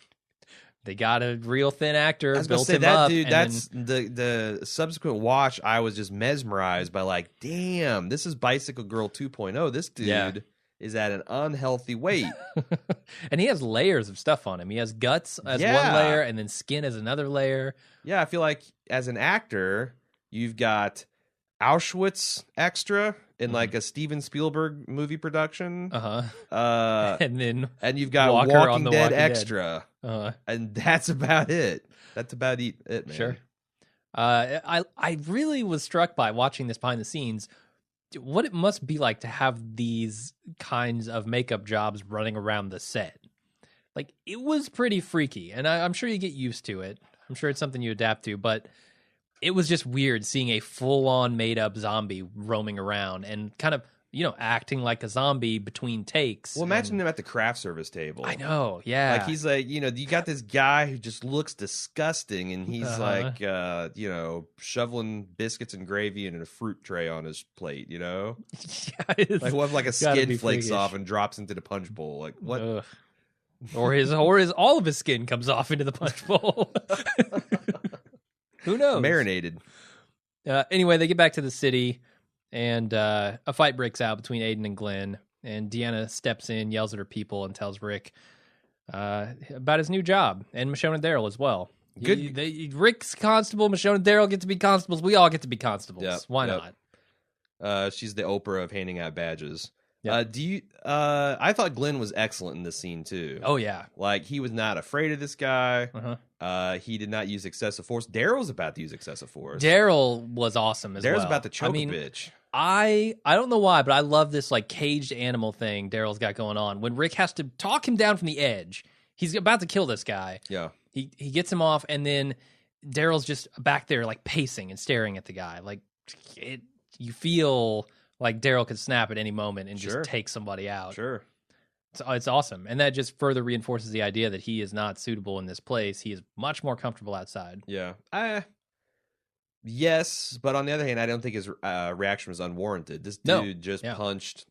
they got a real thin actor, built him up. Dude, that's the subsequent watch. I was just mesmerized by like, damn, this is Bicycle Girl 2.0. This dude is at an unhealthy weight. And he has layers of stuff on him. He has guts as one layer and then skin as another layer. Yeah, I feel like as an actor, you've got Auschwitz extra in like a Steven Spielberg movie production. And you've got Walking Dead extra. And that's about it. That's about it, man. Sure. I really was struck by watching this behind the scenes what it must be like to have these kinds of makeup jobs running around the set. Like, it was pretty freaky, and I'm sure you get used to it. I'm sure it's something you adapt to, but it was just weird seeing a full-on made-up zombie roaming around and kind of, acting like a zombie between takes. Well, imagine him at the craft service table. I know, yeah. Like, he's like, you got this guy who just looks disgusting, and he's like, shoveling biscuits and gravy in a fruit tray on his plate, Yeah, like, what if, like, a skin flakes off and drops into the punch bowl? Like, what? Ugh. Or all of his skin comes off into the punch bowl. Who knows? Marinated. Anyway, they get back to the city, and a fight breaks out between Aiden and Glenn. And Deanna steps in, yells at her people, and tells Rick about his new job, and Michonne and Daryl as well. Good. Rick's constable, Michonne and Daryl get to be constables. We all get to be constables. Why not? She's the Oprah of handing out badges. Yeah. Do you? I thought Glenn was excellent in this scene too. Oh yeah. Like he was not afraid of this guy. Uh-huh. He did not use excessive force. Daryl's about to use excessive force. Daryl was awesome as well. Daryl's about to choke a bitch. I don't know why, but I love this like caged animal thing Daryl's got going on. When Rick has to talk him down from the edge, he's about to kill this guy. Yeah. He gets him off, and then Daryl's just back there like pacing and staring at the guy. Like you feel like Daryl could snap at any moment and just take somebody out. Sure. It's awesome. And that just further reinforces the idea that he is not suitable in this place. He is much more comfortable outside. Yeah. Yes, but on the other hand, I don't think his reaction was unwarranted. This dude just punched